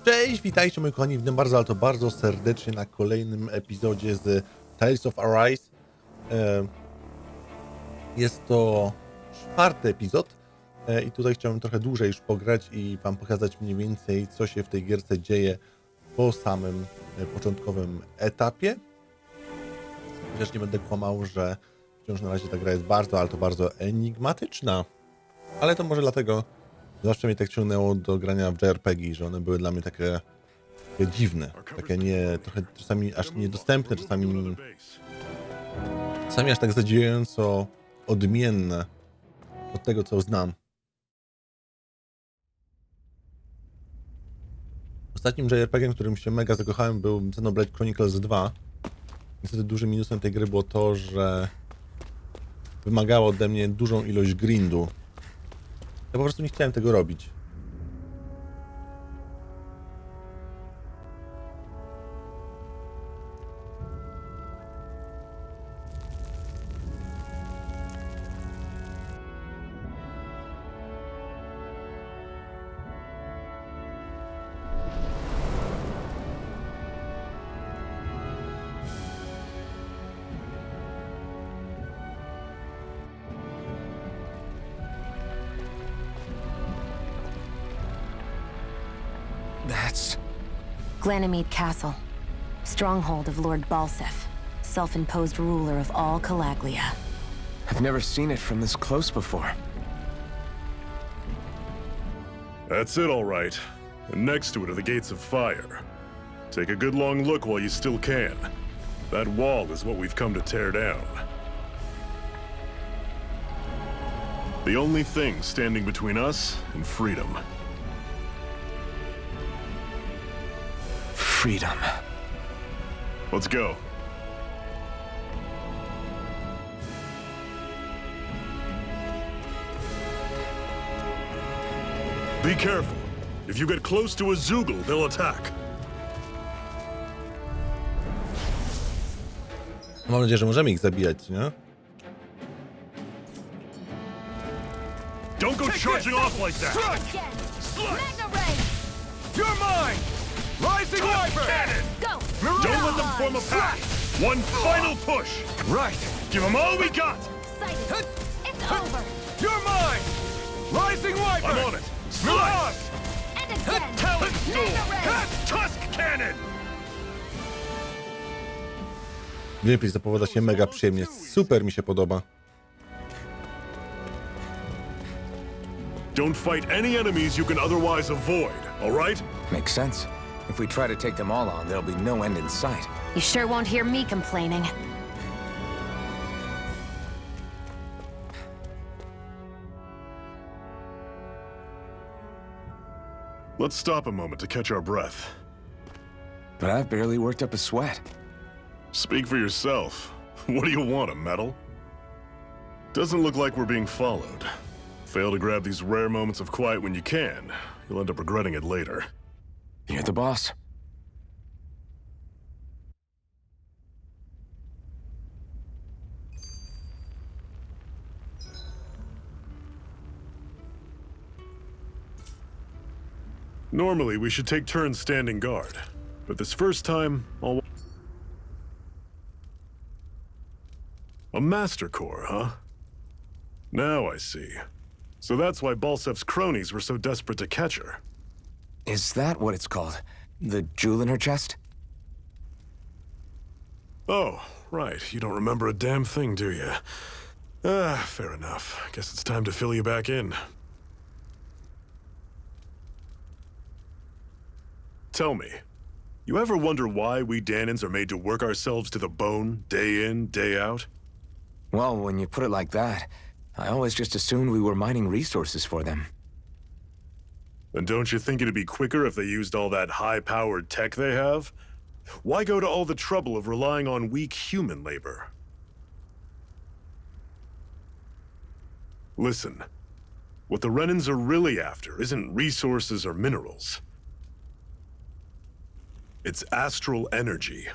Cześć, witajcie moi kochani, witam bardzo, ale to bardzo serdecznie na kolejnym epizodzie z Tales of Arise. Jest to 4. epizod i tutaj chciałem trochę dłużej już pograć i wam pokazać mniej więcej, co się w tej gierce dzieje po samym początkowym etapie. Chociaż nie będę kłamał, że wciąż na razie ta gra jest bardzo, ale to bardzo enigmatyczna. Ale to może dlatego zawsze mnie tak ciągnęło do grania w jRPG, że one były dla mnie takie dziwne, takie trochę czasami aż niedostępne, czasami aż tak zadziwiająco odmienne od tego, co znam. Ostatnim jRPG-iem, którym się mega zakochałem, był Xenoblade Chronicles 2. Niestety dużym minusem tej gry było to, że wymagało ode mnie dużą ilość grindu. Ja po prostu nie chciałem tego robić. That's... 𝘓𝘵𝘵𝘵 Castle, stronghold of Lord 𝘓𝘶𝗵, self-imposed ruler of all 𝗓𝗵𝘵. I've never seen it from this close before. That's it, all right. And next to it are the gates of fire. Take a good long look while you still can. That wall is what we've come to tear down. The only thing standing between us and freedom. Freedom. Let's go. Be careful. If you get close to a 𝘓𝗶𝗀𝘀, they'll attack. Mam nadzieję, że możemy ich zabijać, nie? Don't go charging off like that! You're mine! Rising Viper! Cannon! Go! Don't let them form a pack! One final push! Right! Give them all we got! Excited. It's over. You're mine! Rising Viper! I'm on it! Slice! And again. Talent Duel! Mega Tusk Cannon! Gameplay zapowiada się mega przyjemnie, super mi się podoba. Don't fight any enemies you can otherwise avoid, all right? Makes sense. If we try to take them all on, there'll be no end in sight. You sure won't hear me complaining. Let's stop a moment to catch our breath. But I've barely worked up a sweat. Speak for yourself. What do you want, a medal? Doesn't look like we're being followed. Fail to grab these rare moments of quiet when you can. You'll end up regretting it later. You're the boss. Normally, we should take turns standing guard. But this first time, I'll... A Master Core, huh? Now I see. So that's why 𝘓𝘶𝗶's cronies were so desperate to catch her. Is that what it's called? The jewel in her chest? Oh, right. You don't remember a damn thing, do you? Fair enough. Guess it's time to fill you back in. Tell me, you ever wonder why we Dahnans are made to work ourselves to the bone, day in, day out? Well, when you put it like that, I always just assumed we were mining resources for them. And don't you think it'd be quicker if they used all that high-powered tech they have? Why go to all the trouble of relying on weak human labor? Listen, what the Renans are really after isn't resources or minerals. It's astral energy.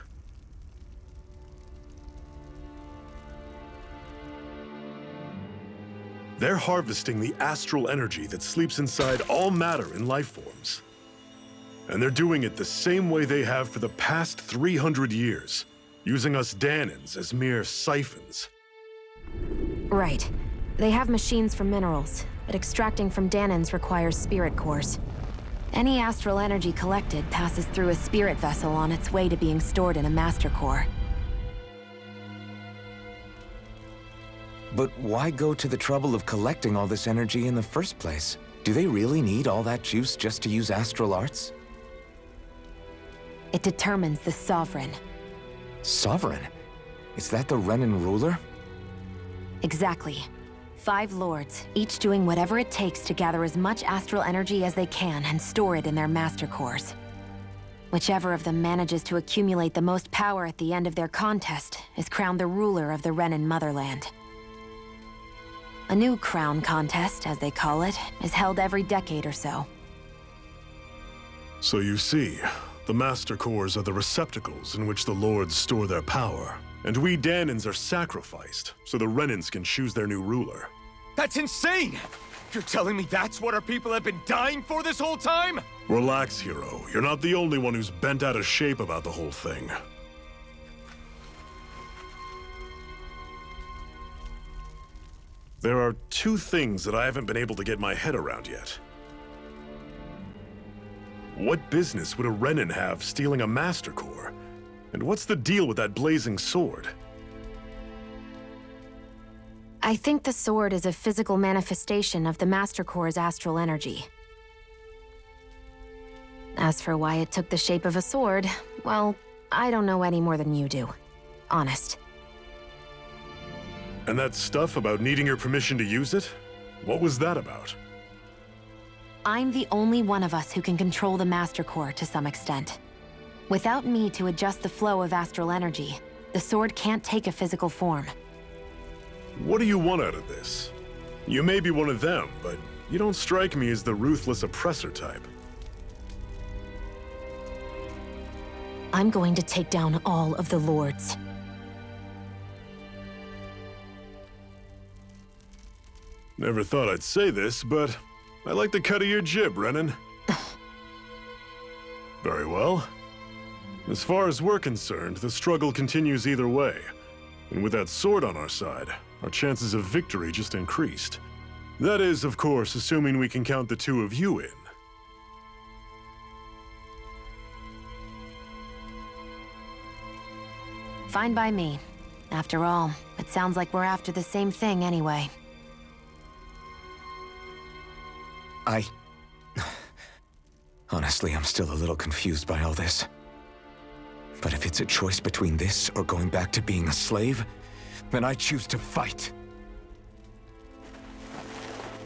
They're harvesting the astral energy that sleeps inside all matter in life forms. And they're doing it the same way they have for the past 300 years, using us Danans as mere siphons. Right. They have machines for minerals, but extracting from Danans requires spirit cores. Any astral energy collected passes through a spirit vessel on its way to being stored in a master core. But why go to the trouble of collecting all this energy in the first place? Do they really need all that juice just to use astral arts? It determines the sovereign. Sovereign? Is that the Renan ruler? Exactly. 5 lords, each doing whatever it takes to gather as much astral energy as they can and store it in their master cores. Whichever of them manages to accumulate the most power at the end of their contest is crowned the ruler of the Renan motherland. A new crown contest, as they call it, is held every decade or so. So you see, the Master Cores are the receptacles in which the Lords store their power. And we Danans are sacrificed, so the Renans can choose their new ruler. That's insane! You're telling me that's what our people have been dying for this whole time? Relax, hero. You're not the only one who's bent out of shape about the whole thing. There are 2 things that I haven't been able to get my head around yet. What business would a Renan have stealing a Master Core? And what's the deal with that blazing sword? I think the sword is a physical manifestation of the Master Core's astral energy. As for why it took the shape of a sword, well, I don't know any more than you do. Honest. And that stuff about needing your permission to use it? What was that about? I'm the only one of us who can control the Master Core to some extent. Without me to adjust the flow of astral energy, the sword can't take a physical form. What do you want out of this? You may be one of them, but you don't strike me as the ruthless oppressor type. I'm going to take down all of the lords. Never thought I'd say this, but I like the cut of your jib, Renan. Very well. As far as we're concerned, the struggle continues either way. And with that sword on our side, our chances of victory just increased. That is, of course, assuming we can count the 2 of you in. Fine by me. After all, it sounds like we're after the same thing anyway. Honestly, I'm still a little confused by all this. But if it's a choice between this or going back to being a slave, then I choose to fight.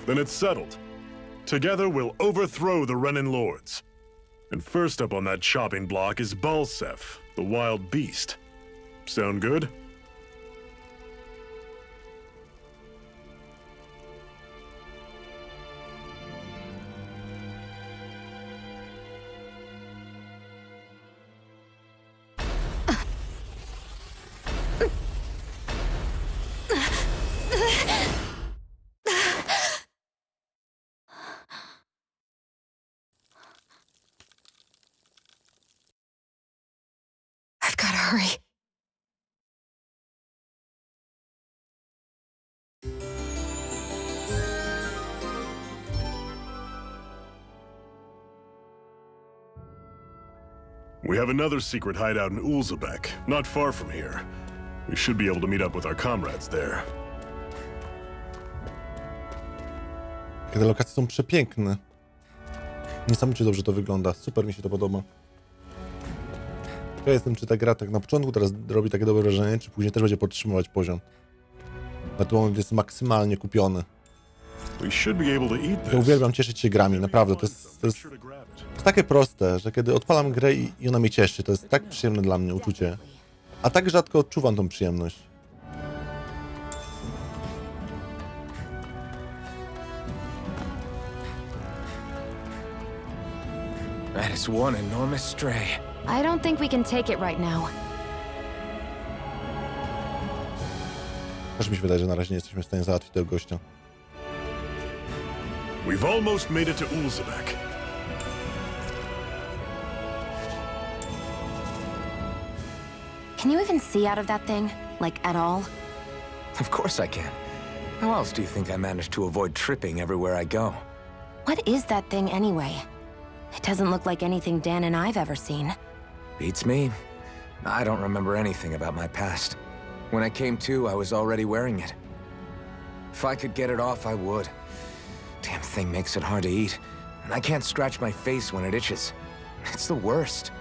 Then it's settled. Together we'll overthrow the Renan Lords. And first up on that chopping block is 𝘓𝘃, the wild beast. Sound good? I've got to hurry. We have another secret hideout in 𝗓𝘓𝗃, not far from here. We should be able to meet up with our comrades there. Te lokacje są przepiękne. Niesamowicie dobrze to wygląda. Super mi się to podoba. Ja jestem, czy ta gra tak na początku teraz robi takie dobre wrażenie, czy później też będzie podtrzymywać poziom. Na ten moment jest maksymalnie kupiony. Ja uwielbiam cieszyć się grami, naprawdę. To jest takie proste, że kiedy odpalam grę i ona mnie cieszy, to jest tak przyjemne dla mnie uczucie. A tak rzadko odczuwam tą przyjemność. That is one enormous stray. I don't think we can take it right now. Też mi się wydaje, że na razie nie jesteśmy w stanie załatwić tego gościa. We've almost made it to 𝘓𝘓𝗃. Can you even see out of that thing? Like, at all? Of course I can. How else do you think I managed to avoid tripping everywhere I go? What is that thing anyway? It doesn't look like anything Dan and I've ever seen. Beats me. I don't remember anything about my past. When I came to, I was already wearing it. If I could get it off, I would. Damn thing makes it hard to eat, and I can't scratch my face when it itches. It's the worst.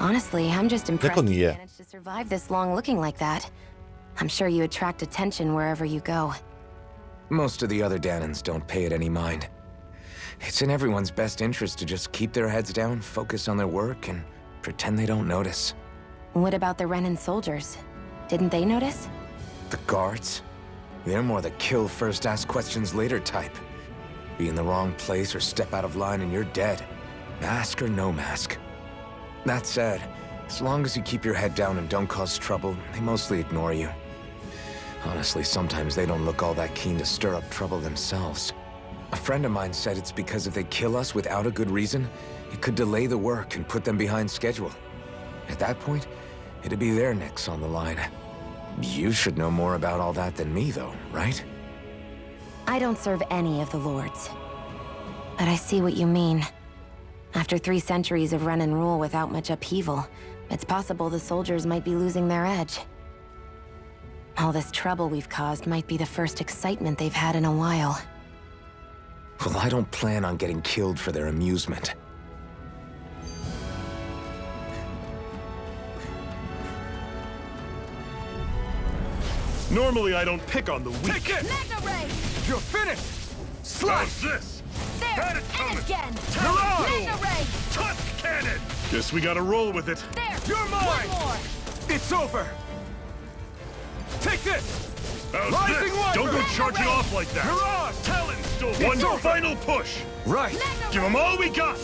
Honestly, I'm just impressed on you je. managed to survive this long looking like that. I'm sure you attract attention wherever you go. Most of the other Danans don't pay it any mind. It's in everyone's best interest to just keep their heads down, focus on their work, and pretend they don't notice. What about the Renan soldiers? Didn't they notice? The guards? They're more the kill first, ask questions later type. Be in the wrong place or step out of line and you're dead. Mask or no mask. That said, as long as you keep your head down and don't cause trouble, they mostly ignore you. Honestly, sometimes they don't look all that keen to stir up trouble themselves. A friend of mine said it's because if they kill us without a good reason, it could delay the work and put them behind schedule. At that point, it'd be their necks on the line. You should know more about all that than me, though, right? I don't serve any of the lords. But I see what you mean. After 3 centuries of Renan rule without much upheaval, it's possible the soldiers might be losing their edge. All this trouble we've caused might be the first excitement they've had in a while. Well, I don't plan on getting killed for their amusement. Normally, I don't pick on the weak. Take it! Mega Ray! You're finished! How's Slice! this? There! Had it coming. And again! Hurrah! Mega Ray! Tusk cannon! Guess we gotta roll with it. There! You're mine! One more! It's over! Take this! How's Rising this? Wyvern! Don't go Mega charging Ray! off like that. Hurrah! Talon still It's one over. final push. Right! Mega Give Ray! them all we got.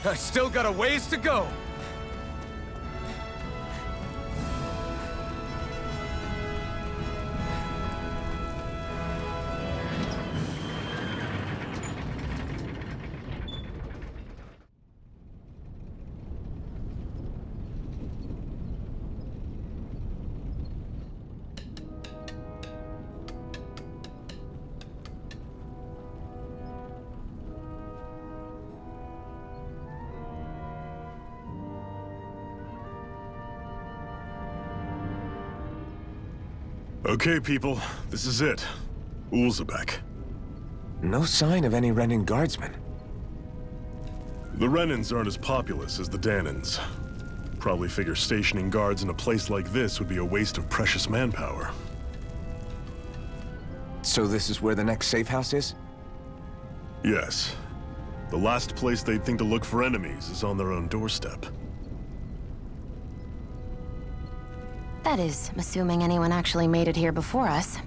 I still got a ways to go. Okay, people, this is it. 𝗓𝘗𝘵𝘴. No sign of any Renan guardsmen. The Renans aren't as populous as the Danans. Probably figure stationing guards in a place like this would be a waste of precious manpower. So this is where the next safe house is? Yes. The last place they'd think to look for enemies is on their own doorstep. That is, assuming anyone actually made it here before us.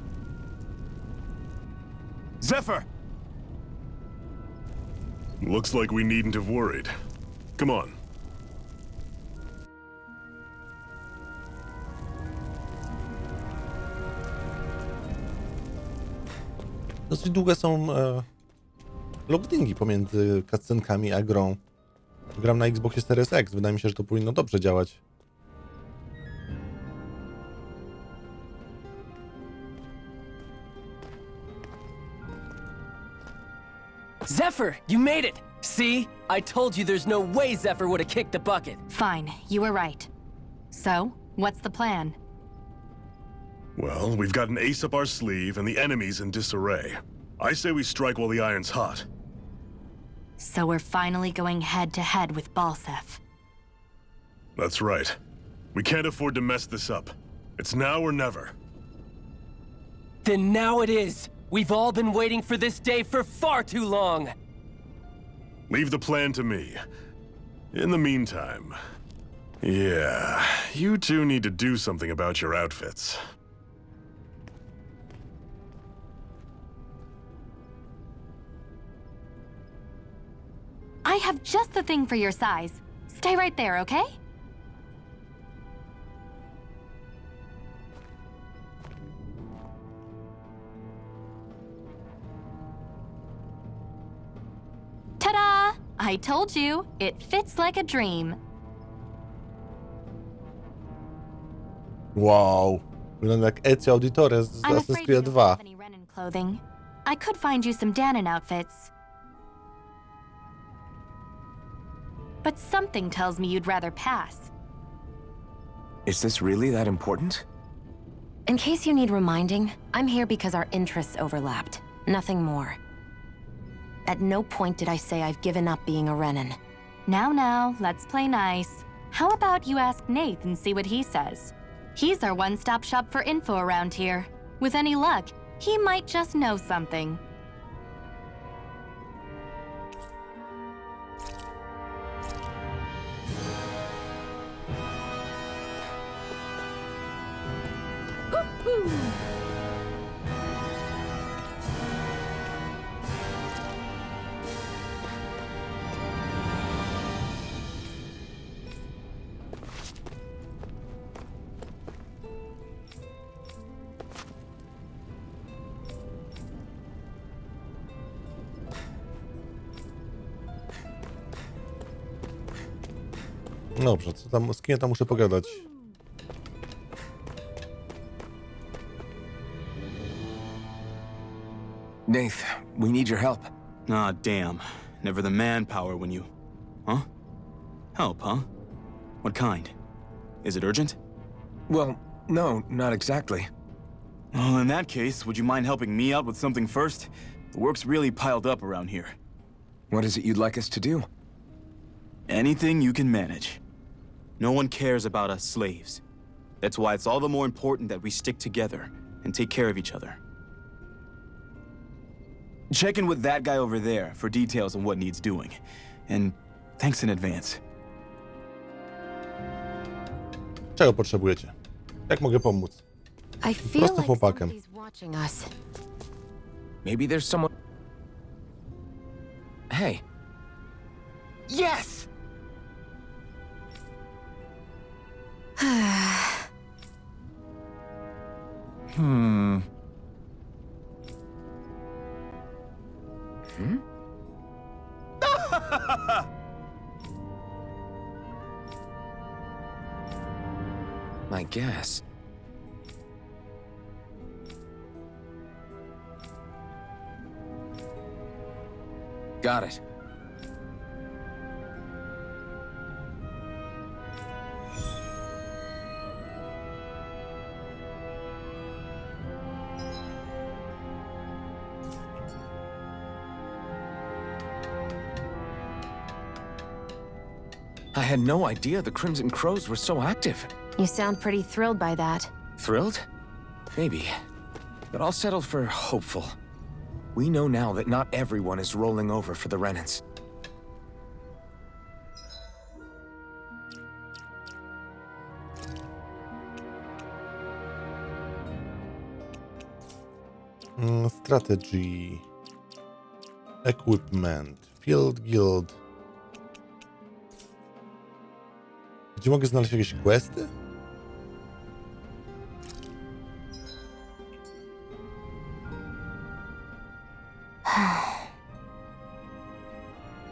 Zephyr! Looks like we needn't have worried. Come on. Dosyć długie są loadingi pomiędzy cutscenkami a grą. Gram na Xboxie Series X, wydaje mi się, że to powinno dobrze działać. Zephyr, you made it! See? I told you there's no way Zephyr would have kicked the bucket. Fine, you were right. So, what's the plan? Well, we've got an ace up our sleeve and the enemy's in disarray. I say we strike while the iron's hot. So we're finally going head-to-head with 𝗏𝗏𝘅. That's right. We can't afford to mess this up. It's now or never. Then now it is! We've all been waiting for this day for far too long! Leave the plan to me. In the meantime... Yeah, you two need to do something about your outfits. I have just the thing for your size. Stay right there, okay? Ta-da! I told you, it fits like a dream. Wow. Wygląda jak 𝘓𝘵𝘴 𝘗𝑵𝘵 z I'm Assassin's afraid you Creed don't 2. have any Renin clothing. I could find you some Danon outfits. But something tells me you'd rather pass. Is this really that important? In case you need reminding, I'm here because our interests overlapped. Nothing more. At no point did I say I've given up being a Renin. Now, let's play nice. How about you ask Nath and see what he says? He's our one-stop shop for info around here. With any luck, he might just know something. Dobrze, co tam, z kim ja tam muszę pogadać? Nath, we need your help. Ah, damn. Never the manpower when you... Huh? Help, huh? What kind? Is it urgent? Well, no, not exactly. Well, in that case, would you mind helping me out with something first? The work's really piled up around here. What is it you'd like us to do? Anything you can manage. No one cares about us slaves. That's why it's all the more important that we stick together and take care of each other. Check in with that guy over there for details on what needs doing. And thanks in advance. Czego potrzebujecie? Jak mogę pomóc? I feel Prosto like chłopakiem. somebody's watching us. Maybe there's someone... Hey. Yes! I guess. Got it. I had no idea the Crimson Crows were so active. You sound pretty thrilled by that. Thrilled? Maybe. But I'll settle for hopeful. We know now that not everyone is rolling over for the Renans. Strategy. Equipment. Field Guild. Gdzie mogę znaleźć jakieś questy?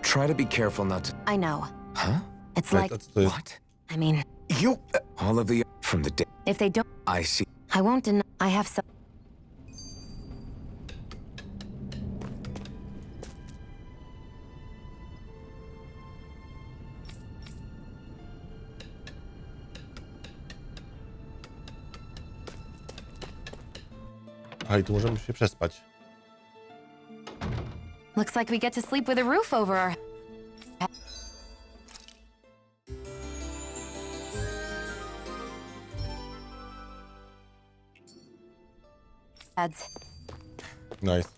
Try to be careful not to... I know. Huh? It's Tak, like, a co to jest? What? I mean, You... All of the... From the day... if they don't, I see. I won't deny. I have some. A i tu możemy się przespać. Looks like we get to sleep with a roof over our heads. Nice.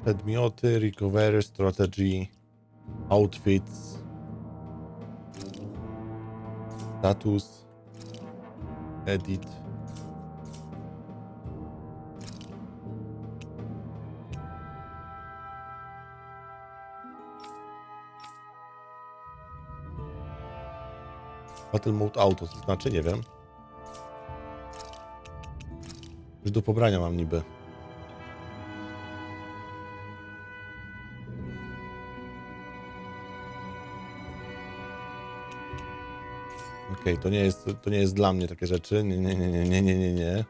Przedmioty, recovery, strategy, outfits, status, edit. Battle Mode Auto, to znaczy, nie wiem. Już do pobrania mam niby. Okej, to nie jest dla mnie takie rzeczy. Nie.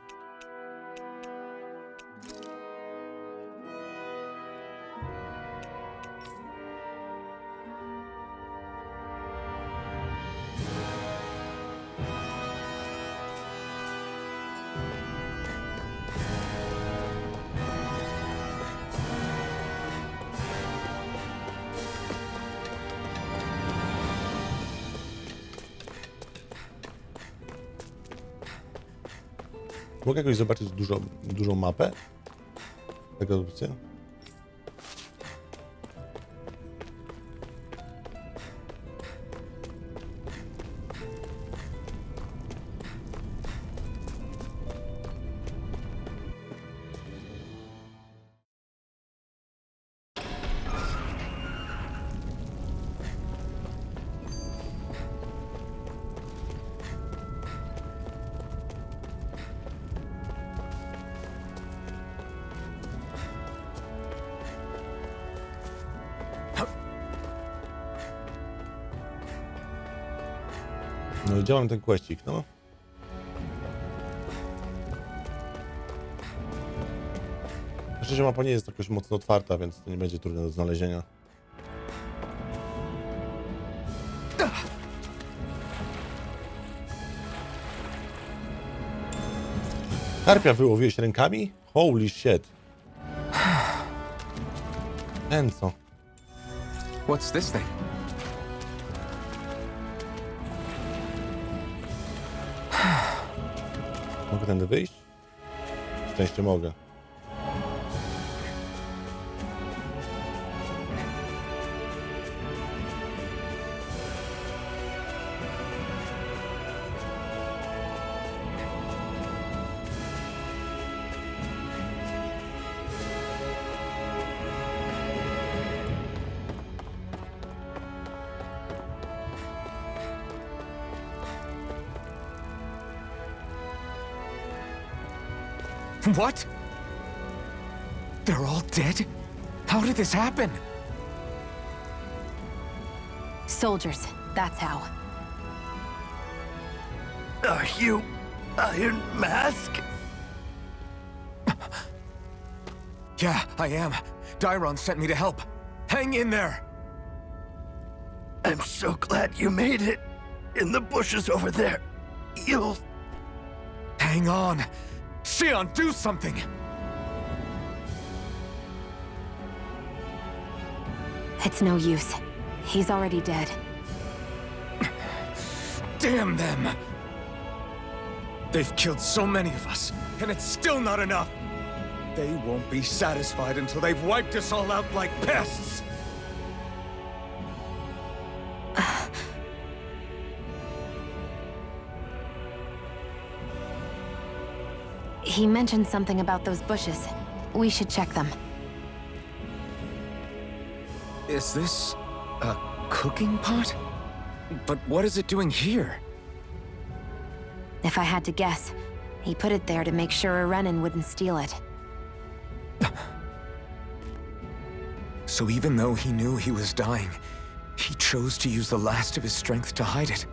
Mogę jakoś zobaczyć dużą mapę tego opcji? No i działam ten questik, no. Na szczęście mapa nie jest jakoś mocno otwarta, więc to nie będzie trudne do znalezienia. Karpia wyłowiłeś rękami? Holy shit. Ten co? What's this thing? Mogę tędy wyjść? Szczęście mogę. What? They're all dead? How did this happen? Soldiers, that's how. Are you Iron Mask? Yeah, I am. Dairon sent me to help. Hang in there. I'm so glad you made it. In the bushes over there. You'll... Hang on. Xion, do something! It's no use. He's already dead. Damn them! They've killed so many of us, and it's still not enough! They won't be satisfied until they've wiped us all out like pests! He mentioned something about those bushes. We should check them. Is this a cooking pot? But what is it doing here? If I had to guess, he put it there to make sure 𝘓𝘃𝑗 wouldn't steal it. So even though he knew he was dying, he chose to use the last of his strength to hide it,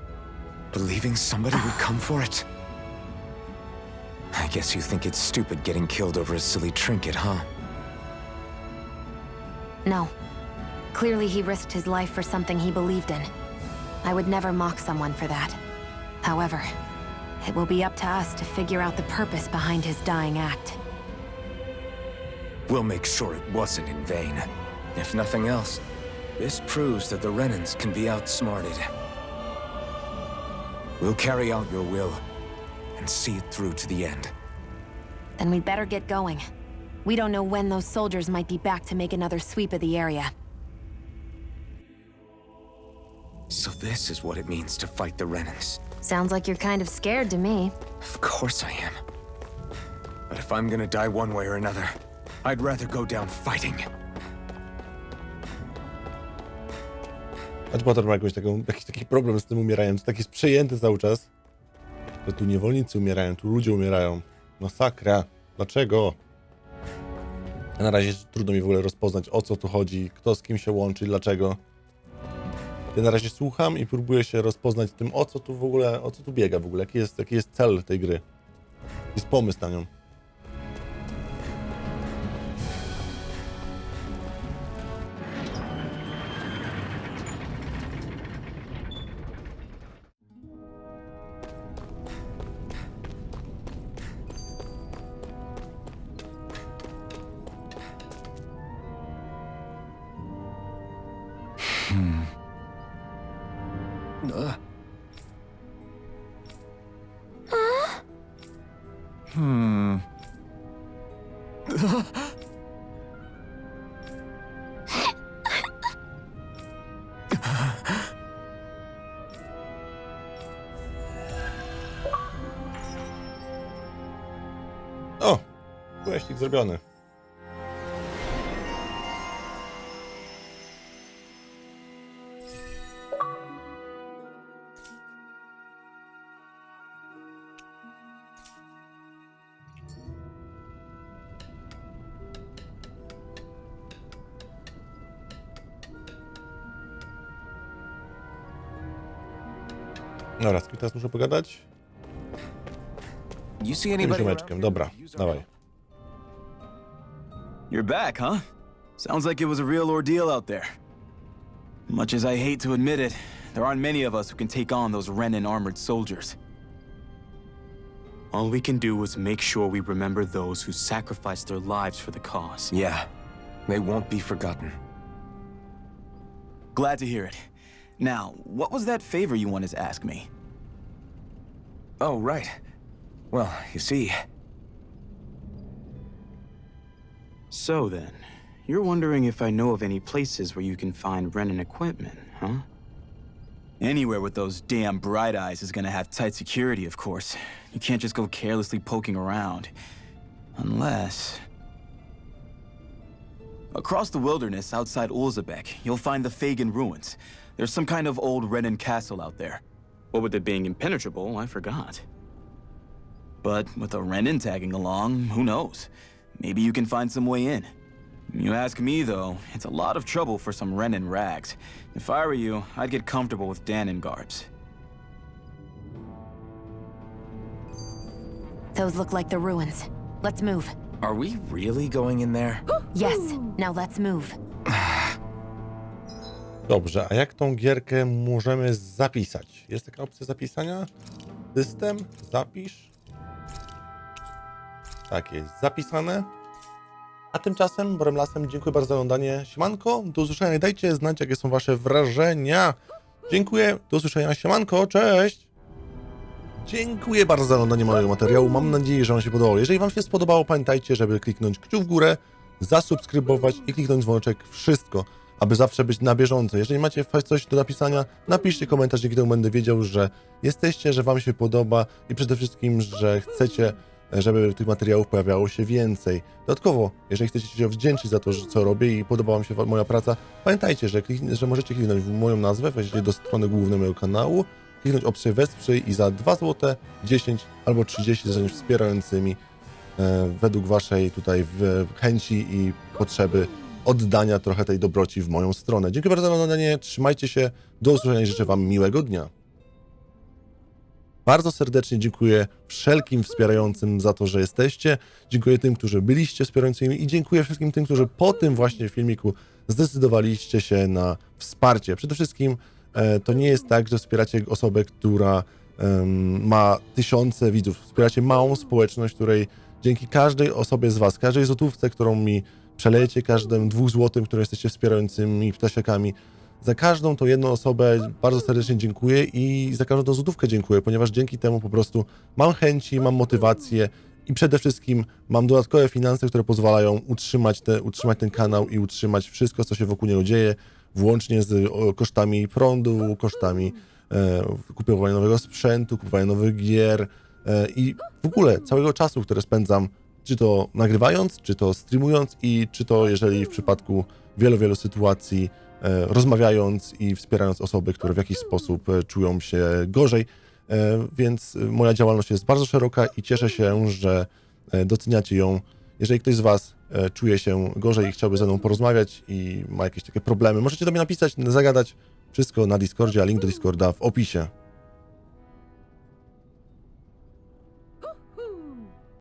believing somebody would come for it. I guess you think it's stupid getting killed over a silly trinket, huh? No. Clearly he risked his life for something he believed in. I would never mock someone for that. However, it will be up to us to figure out the purpose behind his dying act. We'll make sure it wasn't in vain. If nothing else, this proves that the Renans can be outsmarted. We'll carry out your will, and see it through to the end. Then we'd better get going. We don't know when those soldiers might be back to make another sweep of the area. So this is what it means to fight the Renans. Sounds like you're kind of scared to me. Of course I am. But if I'm gonna die one way or another, I'd rather go down fighting. Znaczy Potter ma jakiś taki problem z tym umieraniem. To tak jest przejęty cały czas. Że tu niewolnicy umierają, tu ludzie umierają. Masakra. Dlaczego? A na razie trudno mi w ogóle rozpoznać, o co tu chodzi, kto z kim się łączy, dlaczego. Ja na razie słucham i próbuję się rozpoznać tym, o co tu w ogóle, o co tu biega w ogóle, jaki jest cel tej gry. Jaki jest pomysł na nią. O! Wyścig zrobiony. Dobra, z kim teraz muszę pogadać? You see Tym anybody ziomeczkiem, dobra, dawaj. You're back, huh? Sounds like it was a real ordeal out there. Much as I hate to admit it, there aren't many of us who can take on those Renin armored soldiers. All we can do is make sure we remember those who sacrificed their lives for the cause. Yeah, they won't be forgotten. Glad to hear it. Now, what was that favor you wanted to ask me? Oh, right. Well, you see... So then, you're wondering if I know of any places where you can find Renin equipment, huh? Anywhere with those damn bright eyes is gonna have tight security, of course. You can't just go carelessly poking around. Unless... Across the wilderness outside 𝘓𝘓𝘵𝘴𝘵, you'll find the Fagin ruins. There's some kind of old Renin castle out there. What with it being impenetrable, I forgot. But with a Renin tagging along, who knows? Maybe you can find some way in. You ask me, though, it's a lot of trouble for some Renin rags. If I were you, I'd get comfortable with 𝘓𝘵𝘵𝘴𝘵. Those look like the ruins. Let's move. Are we really going in there? Yes, now let's move. Dobrze, a jak tą gierkę możemy zapisać? Jest taka opcja zapisania? System, zapisz. Tak jest, zapisane. A tymczasem, Boremlasem, dziękuję bardzo za oglądanie. Siemanko, do usłyszenia. Dajcie znać, jakie są wasze wrażenia. Dziękuję, do usłyszenia. Siemanko, cześć. Dziękuję bardzo za oglądanie mojego materiału. Mam nadzieję, że wam się podobało. Jeżeli wam się spodobało, pamiętajcie, żeby kliknąć kciuk w górę, zasubskrybować i kliknąć dzwoneczek. Wszystko, aby zawsze być na bieżąco. Jeżeli macie coś do napisania, napiszcie komentarz, dzięki temu będę wiedział, że jesteście, że wam się podoba i przede wszystkim, że chcecie, żeby tych materiałów pojawiało się więcej. Dodatkowo, jeżeli chcecie się wdzięczyć za to, co robię i podoba wam się moja praca, pamiętajcie, że możecie kliknąć w moją nazwę, wejdziecie do strony głównej mojego kanału, kliknąć opcję wesprzyj i za 2 zł, 10 albo 30 zostaniesz wspierającymi według waszej tutaj chęci i potrzeby oddania trochę tej dobroci w moją stronę. Dziękuję bardzo za oglądanie, trzymajcie się, do usłyszenia i życzę wam miłego dnia. Bardzo serdecznie dziękuję wszelkim wspierającym za to, że jesteście. Dziękuję tym, którzy byliście wspierającymi i dziękuję wszystkim tym, którzy po tym właśnie filmiku zdecydowaliście się na wsparcie. Przede wszystkim to nie jest tak, że wspieracie osobę, która ma tysiące widzów. Wspieracie małą społeczność, której dzięki każdej osobie z was, każdej złotówce, którą mi przelejecie, każdym 2 złotym, które jesteście wspierającymi ptasiakami, za każdą tą jedną osobę bardzo serdecznie dziękuję i za każdą tą złotówkę dziękuję, ponieważ dzięki temu po prostu mam chęci, mam motywację i przede wszystkim mam dodatkowe finanse, które pozwalają utrzymać ten kanał i utrzymać wszystko, co się wokół niego dzieje, włącznie z kosztami prądu, kosztami kupowania nowego sprzętu, kupowania nowych gier i w ogóle całego czasu, który spędzam, czy to nagrywając, czy to streamując i czy to jeżeli w przypadku wielu sytuacji rozmawiając i wspierając osoby, które w jakiś sposób czują się gorzej. Więc moja działalność jest bardzo szeroka i cieszę się, że doceniacie ją. Jeżeli ktoś z Was czuje się gorzej i chciałby ze mną porozmawiać i ma jakieś takie problemy, możecie do mnie napisać, zagadać. Wszystko na Discordzie, a link do Discorda w opisie.